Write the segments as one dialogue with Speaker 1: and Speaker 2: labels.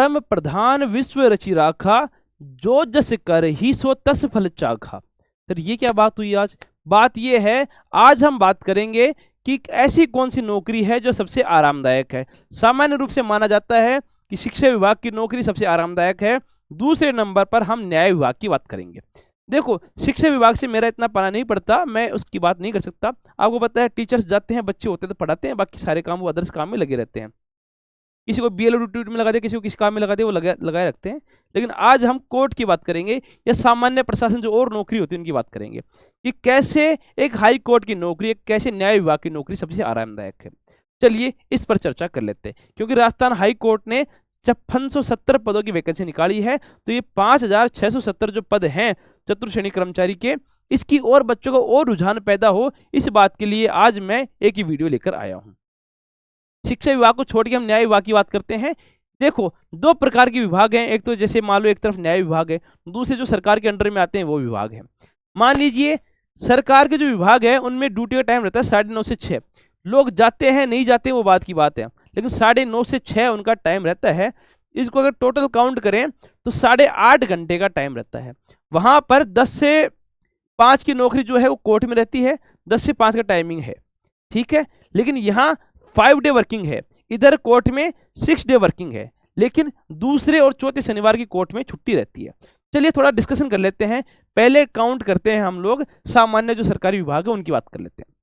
Speaker 1: परम प्रधान विश्व रचि राखा, जो जस कर ही सो तस फल चाखा। फिर ये क्या बात हुई आज? बात ये है, आज हम बात करेंगे कि ऐसी कौन सी नौकरी है जो सबसे आरामदायक है। सामान्य रूप से माना जाता है कि शिक्षा विभाग की नौकरी सबसे आरामदायक है। दूसरे नंबर पर हम न्याय विभाग की बात करेंगे। देखो, शिक्षा विभाग से मेरा इतना पाना नहीं पड़ता, मैं उसकी बात नहीं कर सकता। आपको पता है, टीचर्स जाते हैं, बच्चे होते हैं तो पढ़ाते हैं, बाकी सारे काम वो अदर्स काम में लगे रहते हैं। किसी को बीएलओ ड्यूटी में लगा दे, किसी को किसी काम में लगा दे, वो लगाए रखते हैं। लेकिन आज हम कोर्ट की बात करेंगे या सामान्य प्रशासन जो और नौकरी होती है उनकी बात करेंगे कि कैसे एक हाई कोर्ट की नौकरी, कैसे न्याय विभाग की नौकरी सबसे आरामदायक है। चलिए इस पर चर्चा कर लेते हैं, क्योंकि राजस्थान हाई कोर्ट ने 5670 पदों की वैकेंसी निकाली है। तो ये 5670 जो पद हैं चतुर्श्रेणी कर्मचारी के, इसकी और बच्चों को और रुझान पैदा हो, इस बात के लिए आज मैं एक ही वीडियो लेकर आया हूं। शिक्षा विभाग को छोड़ के हम न्याय विभाग की बात करते हैं। देखो, दो प्रकार के विभाग हैं। एक तो जैसे मान लो एक तरफ न्याय विभाग है, दूसरे जो सरकार के अंडर में आते हैं वो विभाग है। मान लीजिए सरकार के जो विभाग है उनमें ड्यूटी का टाइम रहता है 9:30 से 6। लोग जाते हैं नहीं जाते वो बात की बात है, लेकिन 9:30 से 6 उनका टाइम रहता है। इसको अगर टोटल काउंट करें तो 8.5 घंटे का टाइम रहता है। वहां पर 10 से 5 की नौकरी जो है वो कोर्ट में रहती है, 10 से 5 का टाइमिंग है, ठीक है। लेकिन यहाँ 5 डे वर्किंग है, इधर कोर्ट में 6 डे वर्किंग है, लेकिन दूसरे और चौथे शनिवार की कोर्ट में छुट्टी रहती है। चलिए थोड़ा डिस्कशन कर लेते हैं। पहले काउंट करते हैं हम लोग सामान्य जो सरकारी विभाग है उनकी बात कर लेते हैं।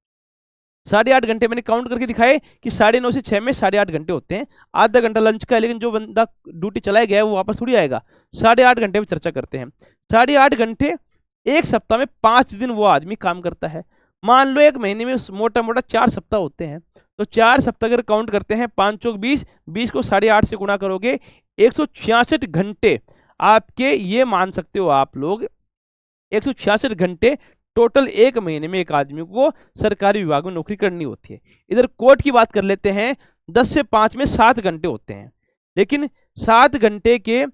Speaker 1: 8.5 घंटे मैंने काउंट करके दिखाए कि 9:30 से 6 में 8.5 घंटे होते हैं। आधा घंटा लंच का है, लेकिन जो बंदा ड्यूटी चलाया गया है वो वापस थोड़ी आएगा। 8.5 घंटे में चर्चा करते हैं। 8.5 घंटे एक सप्ताह में 5 दिन वो आदमी काम करता है। मान लो एक महीने में मोटा मोटा 4 सप्ताह होते हैं, तो 4 सप्ताह अगर काउंट करते हैं, 5 चौक 20, 20 को 8.5 से गुणा करोगे, 166 घंटे आपके, ये मान सकते हो आप लोग 166 घंटे टोटल एक महीने में एक आदमी को सरकारी विभाग में नौकरी करनी होती है। इधर कोर्ट की बात कर लेते हैं, 10 से 5 में 7 घंटे होते हैं, लेकिन 7 घंटे के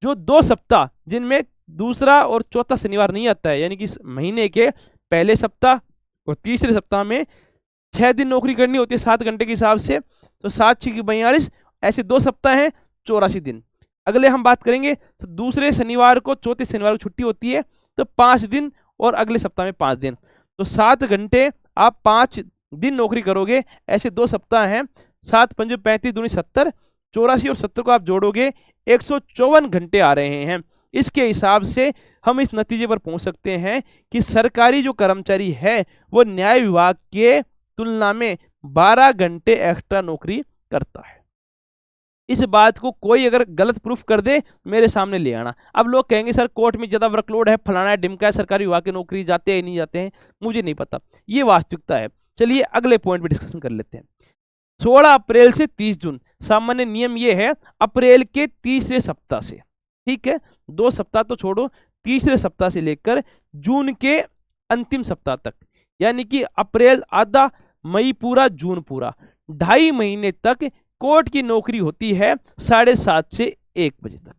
Speaker 1: जो 2 सप्ताह जिनमें दूसरा और चौथा शनिवार नहीं आता है, यानी कि महीने के पहले सप्ताह और तीसरे सप्ताह में 6 दिन नौकरी करनी होती है 7 घंटे के हिसाब से, तो 7 6 42, ऐसे 2 सप्ताह हैं 84 दिन। अगले हम बात करेंगे तो दूसरे शनिवार को चौथे शनिवार को छुट्टी होती है, तो 5 दिन, और अगले सप्ताह में 5 दिन, तो 7 घंटे आप 5 दिन नौकरी करोगे, ऐसे 2 सप्ताह हैं। 7 5 35 दूनी 70, 84 और 70 को आप जोड़ोगे 154 घंटे आ रहे हैं। इसके हिसाब से हम इस नतीजे पर पहुंच सकते हैं कि सरकारी जो कर्मचारी है वो न्याय विभाग के तुलना में 12 घंटे एक्स्ट्रा नौकरी करता है। इस बात को कोई अगर गलत प्रूफ कर दे, मेरे सामने ले आना। अब लोग कहेंगे सर कोर्ट में ज्यादा वर्कलोड है, फलाना है, ढिमका है, सरकारी विभाग की नौकरी जाते हैं नहीं जाते हैं, मुझे नहीं पता, ये वास्तविकता है। चलिए अगले पॉइंट पे डिस्कशन कर लेते हैं। 16 अप्रैल से 30 जून, सामान्य नियम ये है अप्रैल के तीसरे सप्ताह से, ठीक है, 2 सप्ताह तो छोड़ो, तीसरे सप्ताह से लेकर जून के अंतिम सप्ताह तक, यानी कि अप्रैल आधा, मई पूरा, जून पूरा, 2.5 महीने तक कोर्ट की नौकरी होती है 7:30 से 1 बजे तक।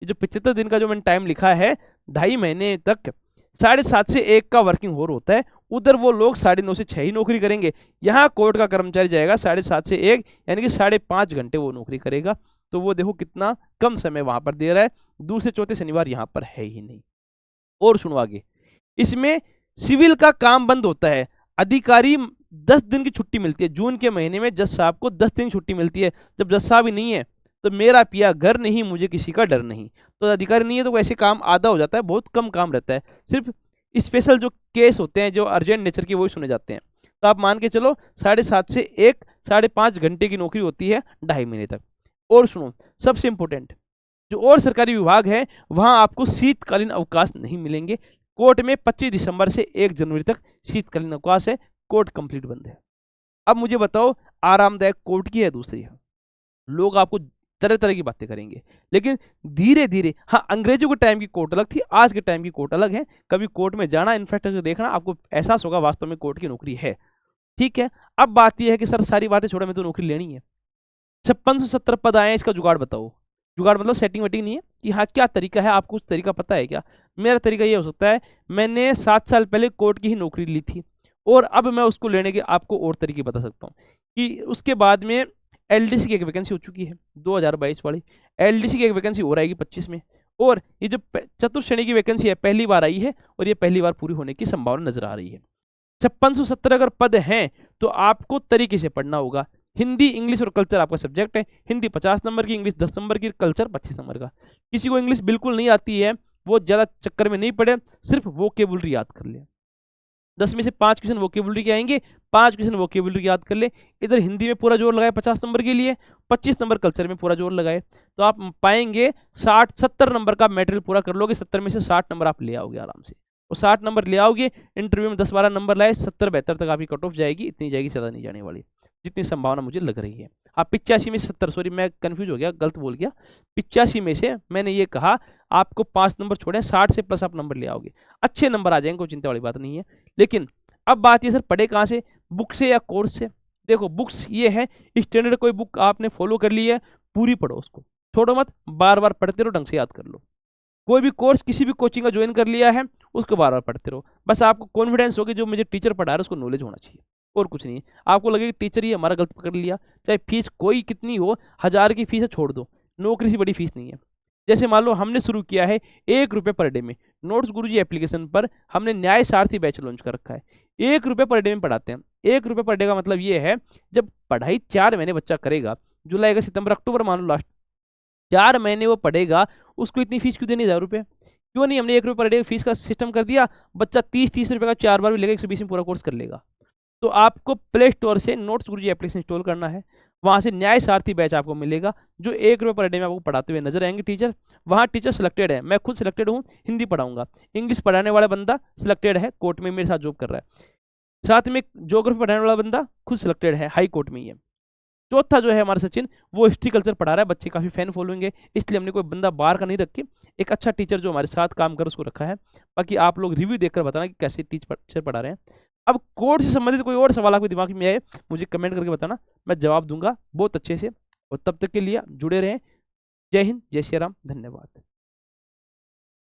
Speaker 1: ये जो 75 दिन का जो मैंने टाइम लिखा है, 2.5 महीने तक 7:30 से 1 का वर्किंग होर होता है। उधर वो लोग 9:30 से 6 ही नौकरी करेंगे। यहाँ कोर्ट का कर्मचारी जाएगा 7:30 से 1, यानी कि 5.5 घंटे वो नौकरी करेगा। तो वो देखो कितना कम समय वहां पर दे रहा है। दूसरे चौथे शनिवार यहाँ पर है ही नहीं। और सुनो आगे, इसमें सिविल का काम बंद होता है। अधिकारी 10 दिन की छुट्टी मिलती है। जून के महीने में जज साहब को 10 दिन की छुट्टी मिलती है। जब जज साहब ही नहीं है तो मेरा पिया घर नहीं, मुझे किसी का डर नहीं। तो अधिकारी नहीं है तो वैसे काम आधा हो जाता है, बहुत कम काम रहता है। सिर्फ स्पेशल जो केस होते हैं जो अर्जेंट नेचर के, वही सुने जाते हैं। तो आप मान के चलो 7:30 से 1, 5.5 घंटे की नौकरी होती है 2.5 महीने तक। और सुनो, सबसे इंपॉर्टेंट, जो और सरकारी विभाग है वहां आपको शीतकालीन अवकाश नहीं मिलेंगे। कोर्ट में 25 दिसंबर से 1 जनवरी तक शीतकालीन अवकाश है, कोर्ट कंप्लीट बंद है। अब मुझे बताओ, आरामदायक कोर्ट की है दूसरी है। लोग आपको तरह तरह की बातें करेंगे, लेकिन धीरे धीरे, हाँ, अंग्रेजों के टाइम की कोर्ट अलग थी, आज के टाइम की कोर्ट अलग है। कभी कोर्ट में जाना, इंफ्रास्ट्रक्चर देखना, आपको एहसास होगा वास्तव में कोर्ट की नौकरी है, ठीक है। अब बात यह है कि सर सारी बातें छोड़ो, मैं तो नौकरी लेनी है। 5670 पद आए हैं, इसका जुगाड़ बताओ। जुगाड़ मतलब सेटिंग वेटिंग नहीं है कि हाँ क्या तरीका है, आपको कुछ तरीका पता है क्या? मेरा तरीका ये हो सकता है, मैंने 7 साल पहले कोर्ट की ही नौकरी ली थी और अब मैं उसको लेने के आपको और तरीके बता सकता हूँ कि उसके बाद में एलडीसी की एक वैकेंसी हो चुकी है 2022 वाली, एलडीसी की एक वैकेंसी और आएगी 25 में, और ये जो चतुर्थ श्रेणी की वैकेंसी है पहली बार आई है और ये पहली बार पूरी होने की संभावना नजर आ रही है। 5670 अगर पद हैं तो आपको तरीके से पढ़ना होगा। हिंदी, इंग्लिश और कल्चर आपका सब्जेक्ट है। हिंदी 50 नंबर की, इंग्लिश 10 नंबर की, कल्चर 25 नंबर का। किसी को इंग्लिश बिल्कुल नहीं आती है वो ज़्यादा चक्कर में नहीं पड़े, सिर्फ वोकेबुलरी याद कर ले। 10 में से 5 क्वेश्चन वोकेबुलरी के आएंगे, 5 क्वेश्चन वोकेबुलरी याद कर ले। इधर हिंदी में पूरा जोर लगाए 50 नंबर के लिए, 25 नंबर कल्चर में पूरा जोर लगाए, तो आप पाएंगे 60-70 नंबर का मटेरियल पूरा कर लोगे। 70 में से 60 नंबर आप ले आओगे आराम से, और 60 नंबर ले आओगे, इंटरव्यू में 10-12 नंबर लाए, 70-72 तक आपकी कट ऑफ जाएगी, इतनी जाएगी, ज़्यादा नहीं जाने वाली, जितनी संभावना मुझे लग रही है। आप 85 में से 70, सॉरी मैं कंफ्यूज हो गया, गलत बोल गया, 85 में से मैंने ये कहा आपको 5 नंबर छोड़े, 60 से प्लस आप नंबर ले आओगे, अच्छे नंबर आ जाएंगे, कोई चिंता वाली बात नहीं है। लेकिन अब बात ये सर पढ़े कहाँ से, बुक से या कोर्स से? देखो बुक्स ये है, स्टैंडर्ड कोई बुक आपने फॉलो कर ली है, पूरी पढ़ो उसको, छोड़ो मत, बार बार पढ़ते रहो, ढंग से याद कर लो। कोई भी कोर्स किसी भी कोचिंग का ज्वाइन कर लिया है उसको बार बार पढ़ते रहो, बस आपको कॉन्फिडेंस होगी जो मुझे टीचर पढ़ा रहा है उसको नॉलेज होना चाहिए, और कुछ नहीं है। आपको लगेगा टीचर ही हमारा गलत पकड़ लिया, चाहे फीस कोई कितनी हो, 1000 की फीस है छोड़ दो, नौकरी से बड़ी फीस नहीं है। जैसे मान लो हमने शुरू किया है 1 रुपये पर डे में, नोट्स गुरुजी एप्लीकेशन पर हमने न्याय सारथी बैच लॉन्च कर रखा है, 1 रुपये पर डे में पढ़ाते हैं। 1 रुपये पर डे का मतलब ये है जब पढ़ाई 4 महीने बच्चा करेगा, जुलाई का सितंबर अक्टूबर मान लो लास्ट 4 महीने वो पढ़ेगा, उसको इतनी फीस क्यों देनी 1000 रुपये? क्यों नहीं हमने 1 रुपये पर डे फीस का सिस्टम कर दिया, बच्चा 30-30 रुपये का 4 बार भी लेगा, 120 में पूरा कोर्स कर लेगा। तो आपको प्ले स्टोर से नोट्स गुरुजी एप्लीकेशन इंस्टॉल करना है, वहाँ से न्याय सारथी बैच आपको मिलेगा, जो 1 रुपये पर डे में आपको पढ़ाते हुए नजर आएंगे टीचर। वहाँ टीचर सिलेक्टेड है, मैं खुद सिलेक्टेड हूँ, हिंदी पढ़ाऊंगा, इंग्लिश पढ़ाने वाला बंदा सिलेक्टेड है, कोर्ट में मेरे साथ जॉब कर रहा है, साथ में ज्योग्राफी पढ़ाने वाला बंदा खुद सिलेक्टेड है, हाई कोर्ट में ही है। चौथा जो है हमारा सचिन, वो हिस्ट्री कल्चर पढ़ा रहा है, बच्चे काफ़ी फैन फॉलोइंग है, इसलिए हमने कोई बंदा बाहर का नहीं रखे, एक अच्छा टीचर जो हमारे साथ काम कर उसको रखा है। बाकी आप लोग रिव्यू देखकर बताना कि कैसे टीचर पढ़ा रहे हैं। अब कोर्स से संबंधित कोई और सवाल आपके दिमाग में आए, मुझे कमेंट करके बताना, मैं जवाब दूंगा बहुत अच्छे से। और तब तक के लिए जुड़े रहें। जय हिंद, जय श्री राम, धन्यवाद।